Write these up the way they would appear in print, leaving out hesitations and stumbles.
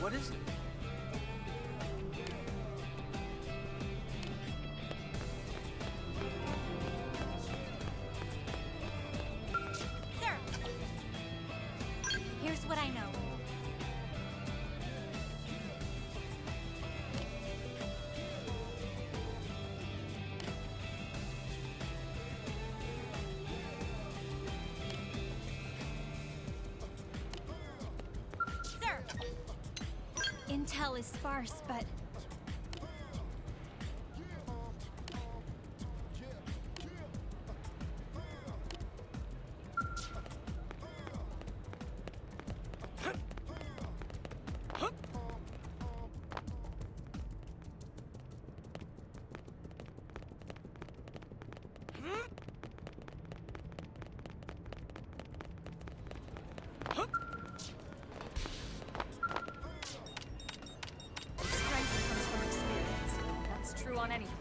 What is it? Sir! Here's what I know. Sir! Intel is sparse, but... Strength comes from experience. That's true on any planet.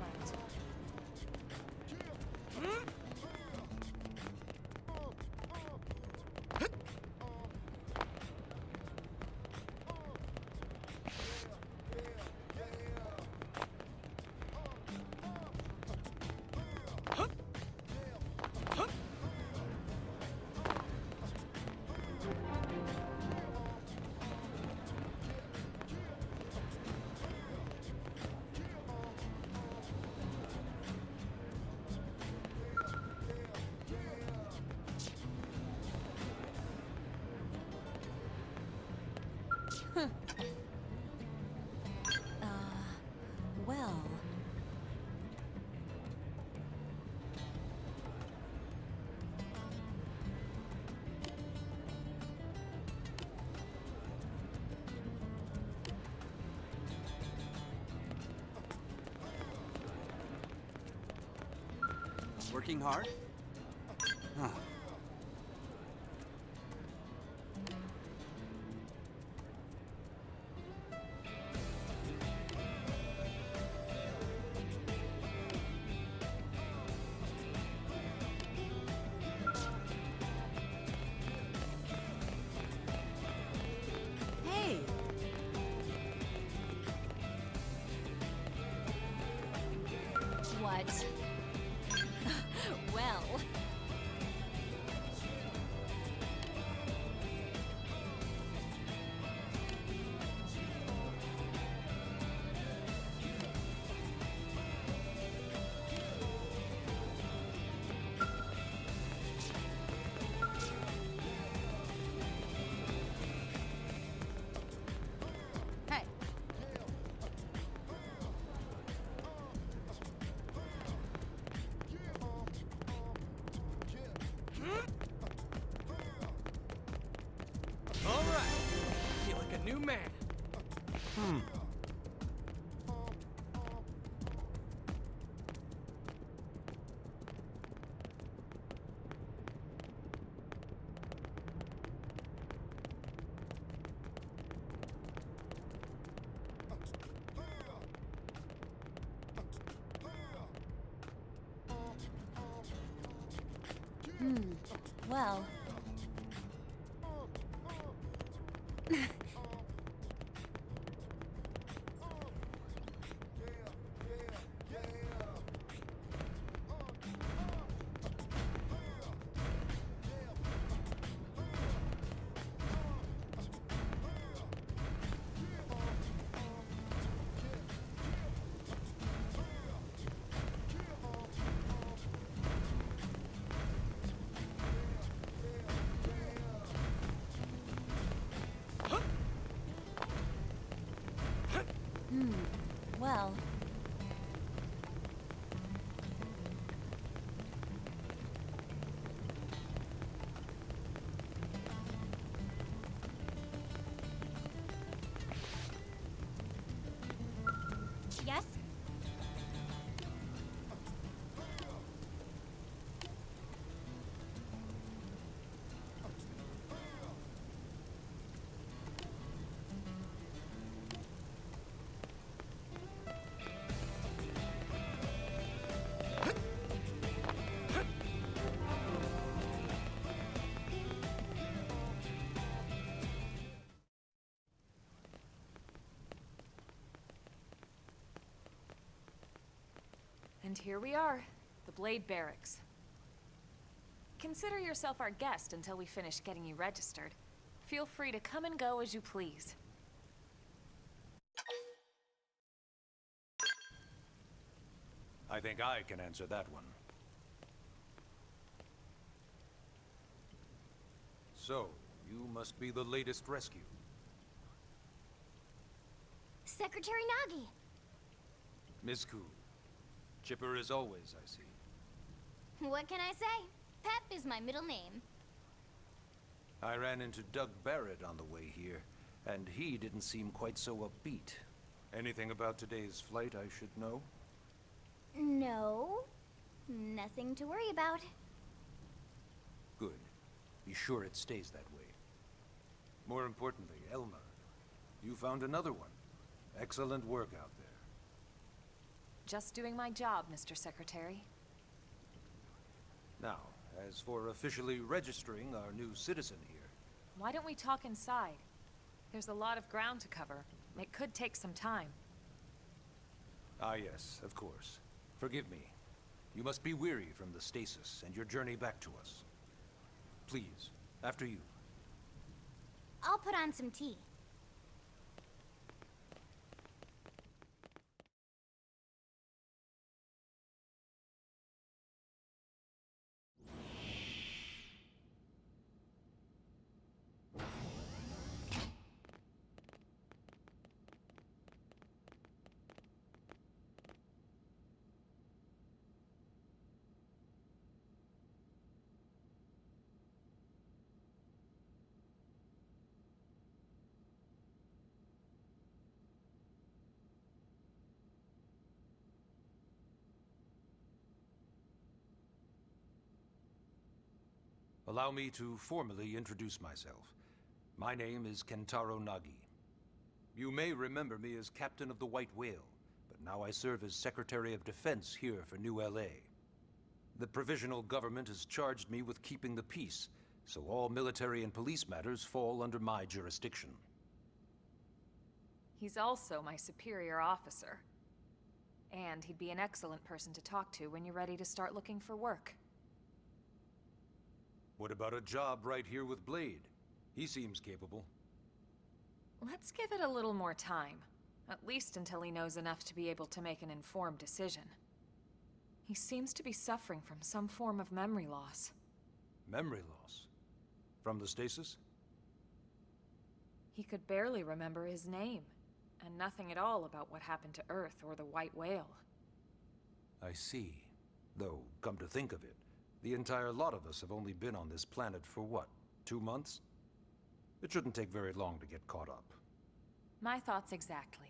Well... Working hard? Huh. Hey! What? Well... Hey! All right. I feel like a new man. Well... Well... Yes? And here we are, the Blade Barracks. Consider yourself our guest until we finish getting you registered. Feel free to come and go as you please. I think I can answer that one. So, you must be the latest rescue. Secretary Nagi! Ms. Ku. Chipper as always, I see. What can I say? Pep is my middle name. I ran into Doug Barrett on the way here, and he didn't seem quite so upbeat. Anything about today's flight I should know? No. Nothing to worry about. Good. Be sure it stays that way. More importantly, Elma, you found another one. Excellent work out there. Just doing my job, Mr. Secretary. Now, as for officially registering our new citizen here... Why don't we talk inside? There's a lot of ground to cover. It could take some time. Ah yes, of course. Forgive me. You must be weary from the stasis and your journey back to us. Please, after you. I'll put on some tea. Allow me to formally introduce myself. My name is Kentaro Nagi. You may remember me as Captain of the White Whale, but now I serve as Secretary of Defense here for New LA. The provisional government has charged me with keeping the peace, so all military and police matters fall under my jurisdiction. He's also my superior officer. And he'd be an excellent person to talk to when you're ready to start looking for work. What about a job right here with Blade? He seems capable. Let's give it a little more time. At least until he knows enough to be able to make an informed decision. He seems to be suffering from some form of memory loss. Memory loss? From the stasis? He could barely remember his name, and nothing at all about what happened to Earth or the White Whale. I see. Though, come to think of it, the entire lot of us have only been on this planet for what, 2 months? It shouldn't take very long to get caught up. My thoughts exactly.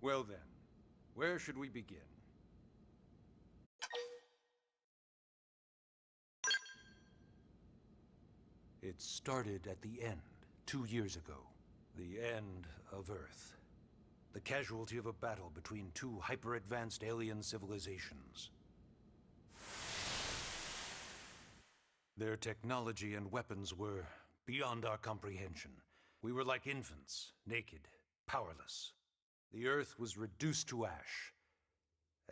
Well then, where should we begin? It started at the end, 2 years ago. The end of Earth. The casualty of a battle between two hyper-advanced alien civilizations. Their technology and weapons were beyond our comprehension. We were like infants, naked, powerless. The Earth was reduced to ash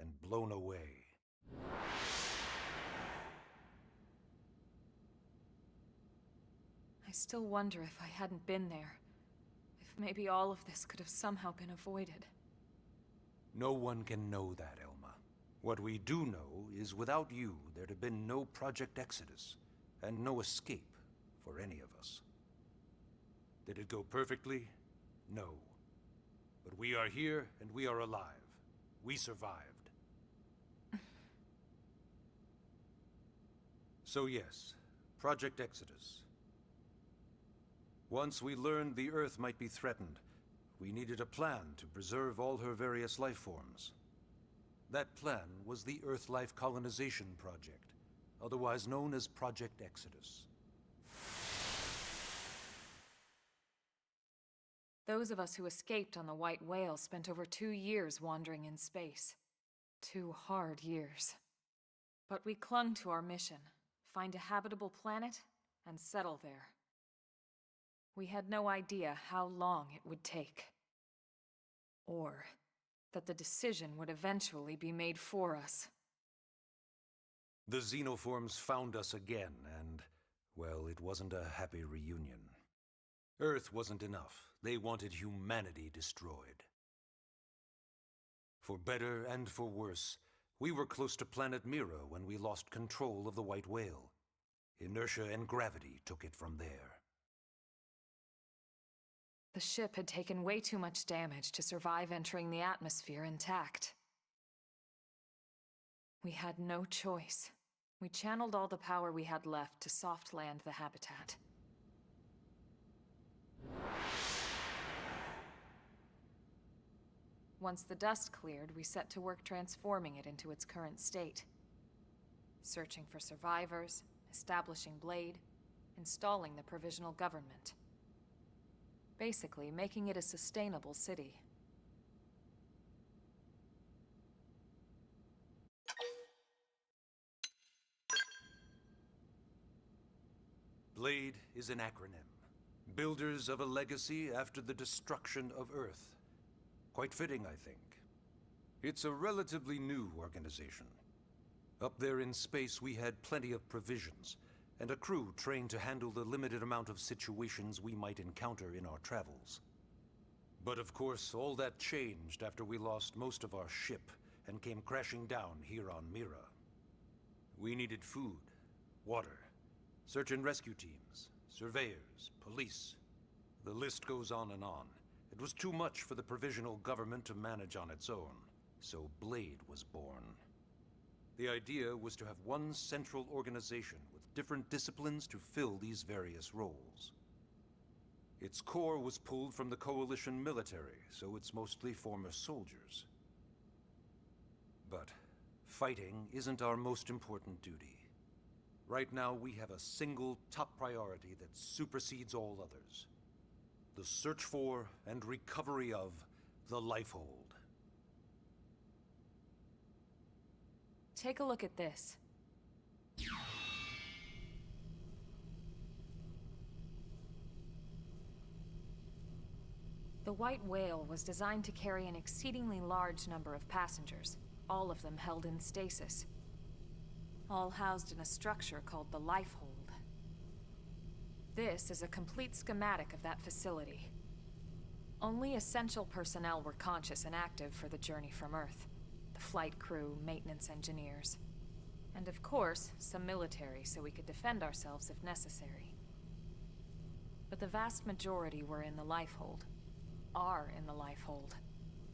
and blown away. I still wonder if I hadn't been there. If maybe all of this could have somehow been avoided. No one can know that, Elma. What we do know is without you, there'd have been no Project Exodus, and no escape for any of us. Did it go perfectly? No. But we are here, and we are alive. We survived. So yes, Project Exodus. Once we learned the Earth might be threatened, we needed a plan to preserve all her various life forms. That plan was the Earth Life Colonization Project, otherwise known as Project Exodus. Those of us who escaped on the White Whale spent over 2 years wandering in space. 2 hard years. But we clung to our mission, find a habitable planet, and settle there. We had no idea how long it would take. Or that the decision would eventually be made for us. The xenoforms found us again, and, well, it wasn't a happy reunion. Earth wasn't enough. They wanted humanity destroyed. For better and for worse, we were close to planet Mira when we lost control of the White Whale. Inertia and gravity took it from there. The ship had taken way too much damage to survive entering the atmosphere intact. We had no choice. We channeled all the power we had left to soft land the habitat. Once the dust cleared, we set to work transforming it into its current state. Searching for survivors, establishing Blade, installing the provisional government. Basically, making it a sustainable city. Blade is an acronym. Builders of a legacy after the destruction of Earth. Quite fitting, I think. It's a relatively new organization. Up there in space, we had plenty of provisions, and a crew trained to handle the limited amount of situations we might encounter in our travels. But of course, all that changed after we lost most of our ship and came crashing down here on Mira. We needed food, water, search and rescue teams, surveyors, police. The list goes on and on. It was too much for the provisional government to manage on its own, so Blade was born. The idea was to have one central organization with different disciplines to fill these various roles. Its core was pulled from the Coalition military, so it's mostly former soldiers. But fighting isn't our most important duty. Right now, we have a single top priority that supersedes all others. The search for and recovery of the Lifehold. Take a look at this. The White Whale was designed to carry an exceedingly large number of passengers, all of them held in stasis. All housed in a structure called the Lifehold. This is a complete schematic of that facility. Only essential personnel were conscious and active for the journey from Earth. The flight crew, maintenance engineers. And of course, some military so we could defend ourselves if necessary. But the vast majority were in the Lifehold. Are in the Lifehold.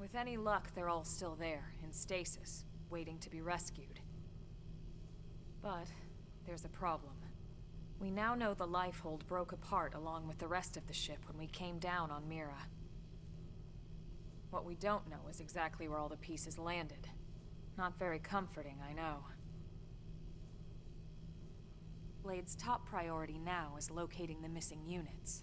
With any luck, they're all still there, in stasis, waiting to be rescued. But there's a problem. We now know the Lifehold broke apart along with the rest of the ship when we came down on Mira. What we don't know is exactly where all the pieces landed. Not very comforting, I know. Blade's top priority now is locating the missing units.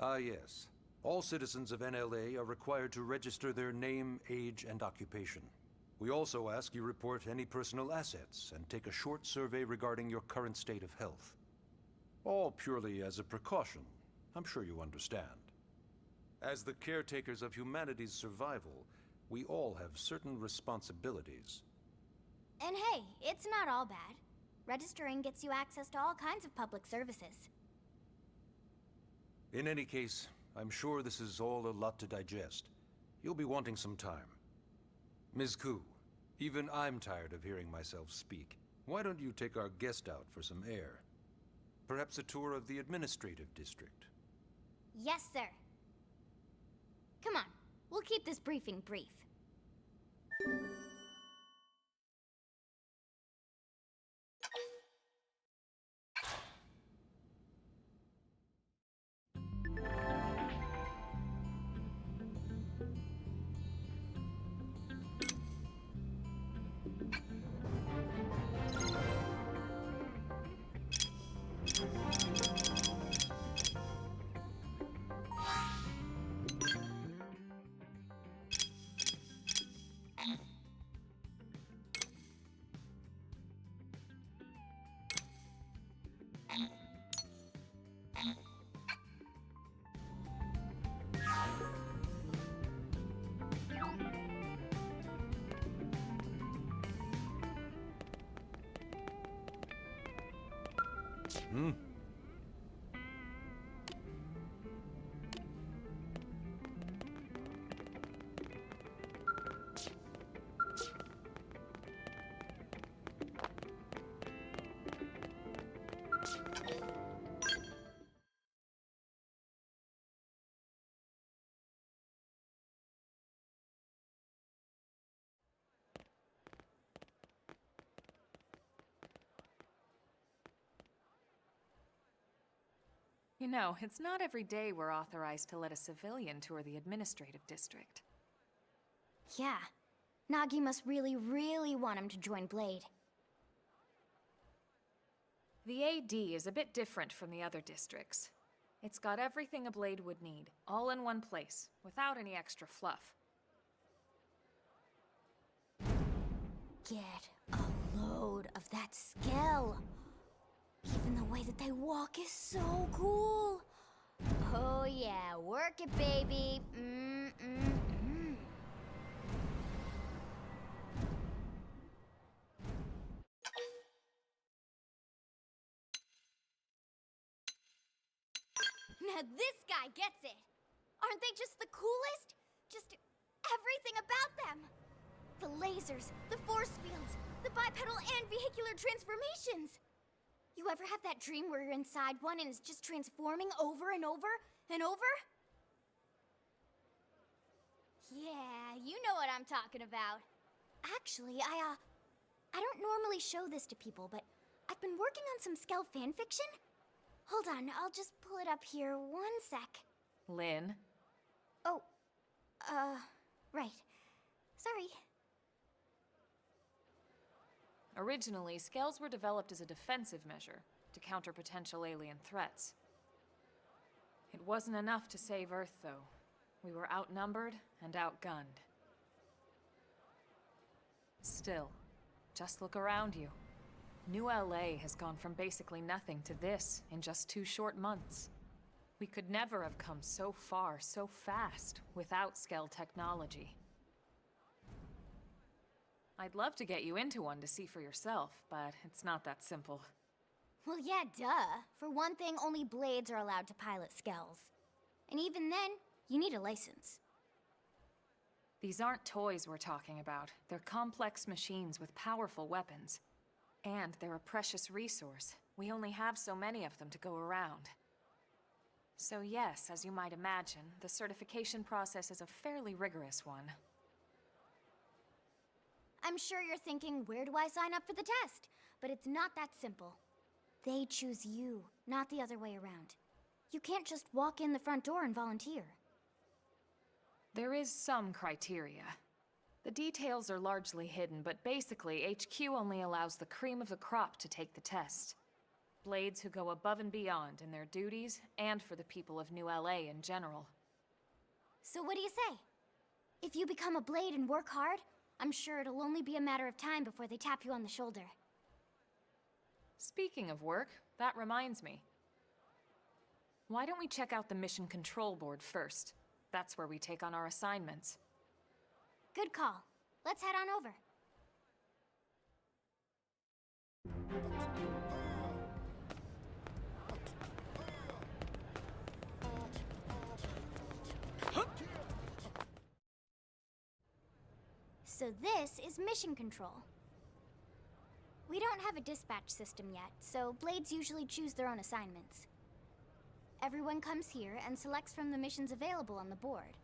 Ah, yes. All citizens of NLA are required to register their name, age, and occupation. We also ask you report any personal assets and take a short survey regarding your current state of health. All purely as a precaution. I'm sure you understand. As the caretakers of humanity's survival, we all have certain responsibilities. And hey, it's not all bad. Registering gets you access to all kinds of public services. In any case, I'm sure this is all a lot to digest. You'll be wanting some time. Ms. Ku, even I'm tired of hearing myself speak. Why don't you take our guest out for some air? Perhaps a tour of the administrative district. Yes, sir. Come on, we'll keep this briefing brief. You know, it's not every day we're authorized to let a civilian tour the administrative district. Yeah. Nagi must really, really want him to join Blade. The AD is a bit different from the other districts. It's got everything a Blade would need, all in one place, without any extra fluff. Get a load of that skill. Even the way that they walk is so cool. Oh yeah, work it, baby. Now this guy gets it. Aren't they just the coolest? Just everything about them. The lasers, the force fields, the bipedal and vehicular transformations. You ever have that dream where you're inside one and it's just transforming over and over and over? Yeah, you know what I'm talking about. Actually, I don't normally show this to people, but I've been working on some Skell fanfiction. Hold on, I'll just pull it up here 1 sec. Lynn? Oh, right. Sorry. Originally, Skells were developed as a defensive measure to counter potential alien threats. It wasn't enough to save Earth, though. We were outnumbered and outgunned. Still, just look around you. New LA has gone from basically nothing to this in just 2 short months. We could never have come so far so fast without Skell technology. I'd love to get you into one to see for yourself, but it's not that simple. Well, yeah, duh. For one thing, only Blades are allowed to pilot Skells. And even then, you need a license. These aren't toys we're talking about. They're complex machines with powerful weapons. And they're a precious resource. We only have so many of them to go around. So yes, as you might imagine, the certification process is a fairly rigorous one. I'm sure you're thinking, where do I sign up for the test? But it's not that simple. They choose you, not the other way around. You can't just walk in the front door and volunteer. There is some criteria. The details are largely hidden, but basically, HQ only allows the cream of the crop to take the test. Blades who go above and beyond in their duties, and for the people of New LA in general. So what do you say? If you become a Blade and work hard, I'm sure it'll only be a matter of time before they tap you on the shoulder. Speaking of work, that reminds me. Why don't we check out the Mission Control Board first? That's where we take on our assignments. Good call. Let's head on over. So this is Mission Control. We don't have a dispatch system yet, so Blades usually choose their own assignments. Everyone comes here and selects from the missions available on the board.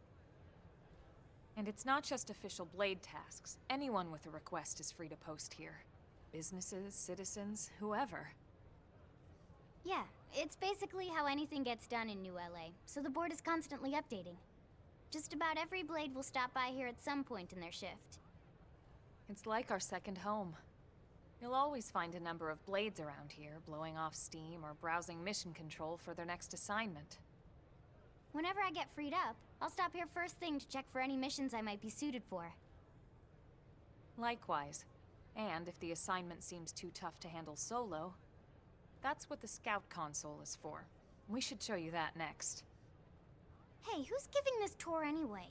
And it's not just official Blade tasks. Anyone with a request is free to post here. Businesses, citizens, whoever. Yeah, it's basically how anything gets done in New LA, so the board is constantly updating. Just about every Blade will stop by here at some point in their shift. It's like our second home. You'll always find a number of Blades around here, blowing off steam or browsing mission control for their next assignment. Whenever I get freed up, I'll stop here first thing to check for any missions I might be suited for. Likewise. And if the assignment seems too tough to handle solo, that's what the Scout console is for. We should show you that next. Hey, who's giving this tour anyway?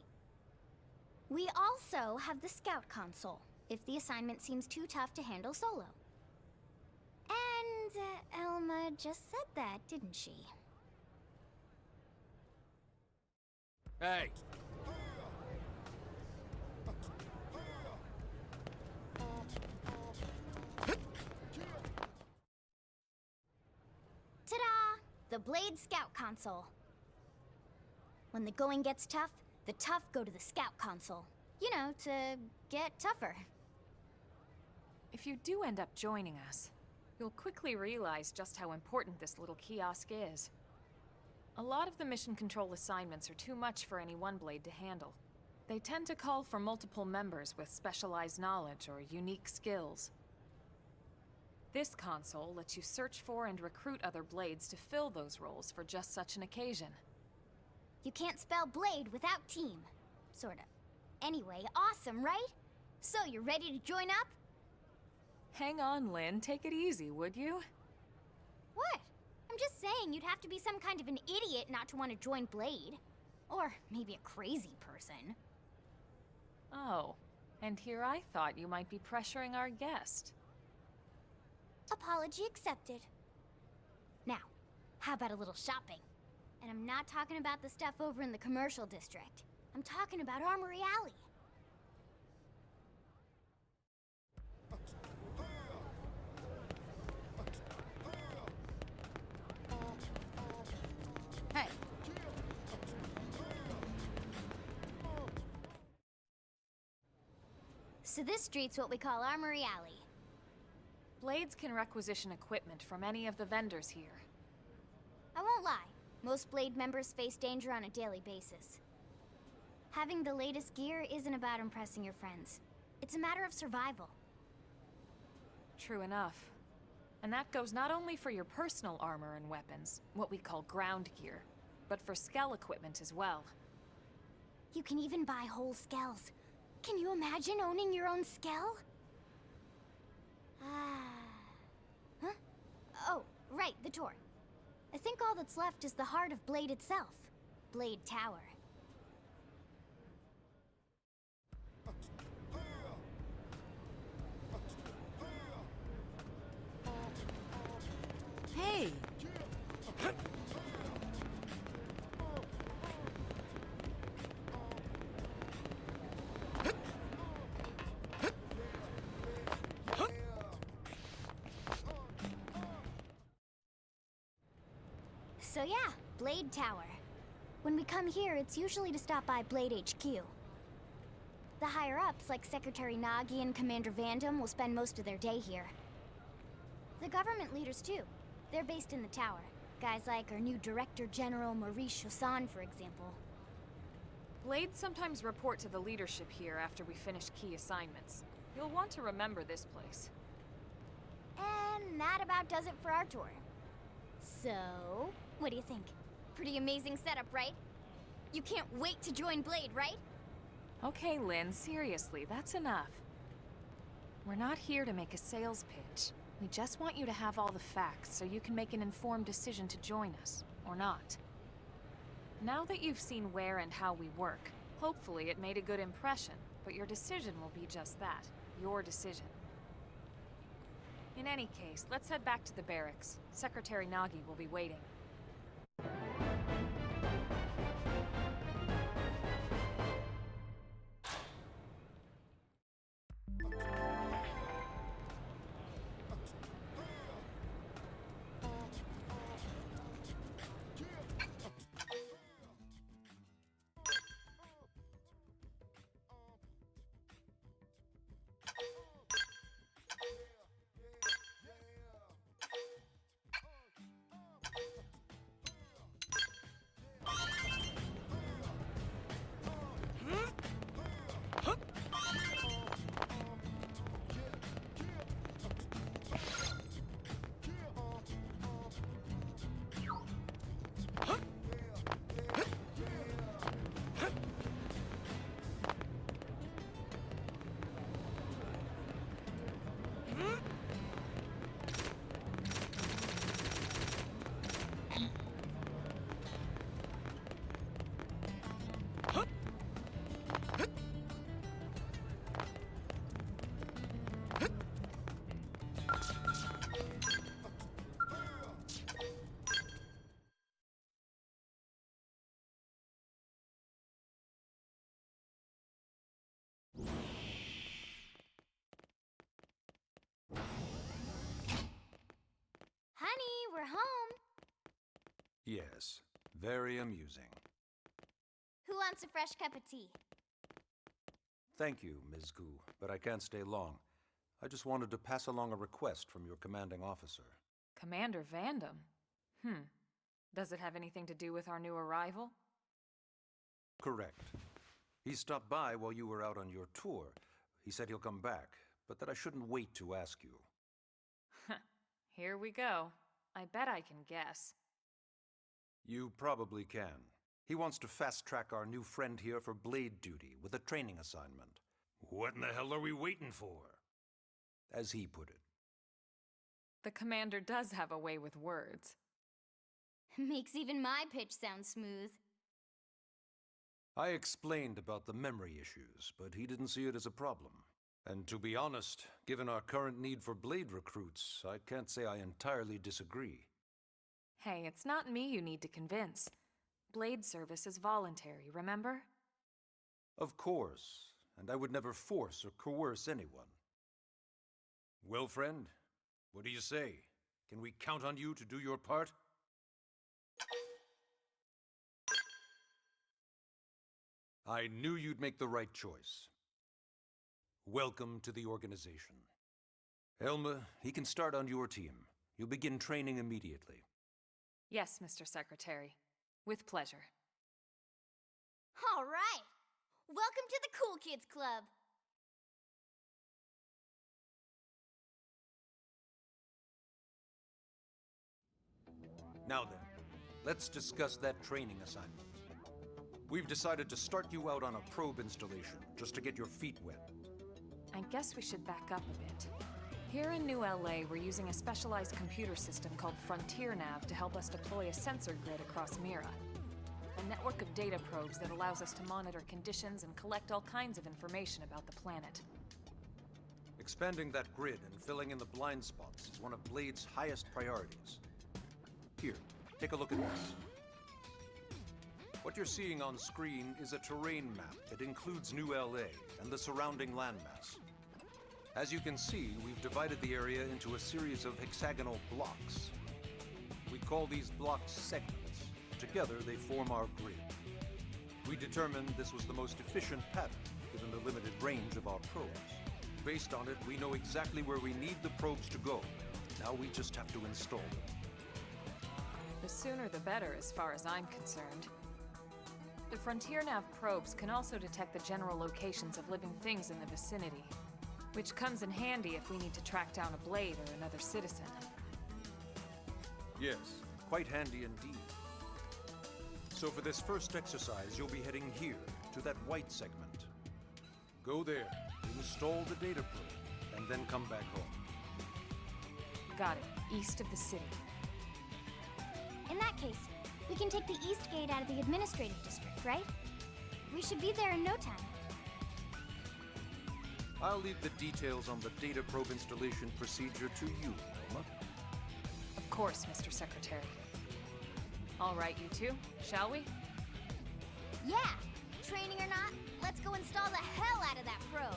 We also have the Scout console, if the assignment seems too tough to handle solo. And Elma just said that, didn't she? Hey! Ta-da! The Blade Scout Console. When the going gets tough, the tough go to the Scout Console. You know, to get tougher. If you do end up joining us, you'll quickly realize just how important this little kiosk is. A lot of the mission control assignments are too much for any one blade to handle. They tend to call for multiple members with specialized knowledge or unique skills. This console lets you search for and recruit other blades to fill those roles for just such an occasion. You can't spell blade without team. Sorta. Anyway, awesome, right? So, you ready to join up? Hang on, Lynn. Take it easy, would you? What? I'm just saying you'd have to be some kind of an idiot not to want to join Blade. Or maybe a crazy person. Oh, and here I thought you might be pressuring our guest. Apology accepted. Now, how about a little shopping? And I'm not talking about the stuff over in the commercial district. I'm talking about Armory Alley. Hey. So this street's what we call Armory Alley. Blades can requisition equipment from any of the vendors here. I won't lie, most Blade members face danger on a daily basis. Having the latest gear isn't about impressing your friends. It's a matter of survival. True enough. And that goes not only for your personal armor and weapons, what we call ground gear, but for skell equipment as well. You can even buy whole skells. Can you imagine owning your own skell? Huh? Oh, right, the tour. I think all that's left is the heart of Blade itself. Blade Tower. Hey. So yeah, Blade Tower. When we come here, it's usually to stop by Blade HQ. The higher-ups, like Secretary Nagi and Commander Vandam, will spend most of their day here. The government leaders, too. They're based in the tower. Guys like our new Director General Maurice Chassan, for example. Blades sometimes report to the leadership here after we finish key assignments. You'll want to remember this place. And that about does it for our tour. So, what do you think? Pretty amazing setup, right? You can't wait to join Blade, right? Okay, Lynn, seriously, that's enough. We're not here to make a sales pitch. We just want you to have all the facts so you can make an informed decision to join us, or not. Now that you've seen where and how we work, hopefully it made a good impression, but your decision will be just that, your decision. In any case, let's head back to the barracks. Secretary Nagi will be waiting. Yes, very amusing. Who wants a fresh cup of tea? Thank you, Ms. Gu, but I can't stay long. I just wanted to pass along a request from your commanding officer. Commander Vandam? Does it have anything to do with our new arrival? Correct. He stopped by while you were out on your tour. He said he'll come back, but that I shouldn't wait to ask you. Here we go. I bet I can guess. You probably can. He wants to fast-track our new friend here for blade duty with a training assignment. What in the hell are we waiting for? As he put it. The commander does have a way with words. Makes even my pitch sound smooth. I explained about the memory issues, but he didn't see it as a problem. And to be honest, given our current need for blade recruits, I can't say I entirely disagree. Hey, it's not me you need to convince. Blade service is voluntary, remember? Of course, and I would never force or coerce anyone. Well, friend, what do you say? Can we count on you to do your part? I knew you'd make the right choice. Welcome to the organization. Elma, he can start on your team. You'll begin training immediately. Yes, Mr. Secretary. With pleasure. All right! Welcome to the Cool Kids Club! Now then, let's discuss that training assignment. We've decided to start you out on a probe installation, just to get your feet wet. I guess we should back up a bit. Here in New LA, we're using a specialized computer system called Frontier Nav to help us deploy a sensor grid across Mira. A network of data probes that allows us to monitor conditions and collect all kinds of information about the planet. Expanding that grid and filling in the blind spots is one of Blade's highest priorities. Here, take a look at this. What you're seeing on screen is a terrain map that includes New LA and the surrounding landmass. As you can see, we've divided the area into a series of hexagonal blocks. We call these blocks segments. Together, they form our grid. We determined this was the most efficient pattern, given the limited range of our probes. Based on it, we know exactly where we need the probes to go. Now we just have to install them. The sooner the better, as far as I'm concerned. The Frontier Nav probes can also detect the general locations of living things in the vicinity, which comes in handy if we need to track down a blade or another citizen. Yes, quite handy indeed. So for this first exercise, you'll be heading here, to that white segment. Go there, install the data probe, and then come back home. Got it. East of the city. In that case, we can take the east gate out of the administrative district, right? We should be there in no time. I'll leave the details on the data probe installation procedure to you, Elma. Of course, Mr. Secretary. All right, you two, shall we? Yeah! Training or not, let's go install the hell out of that probe!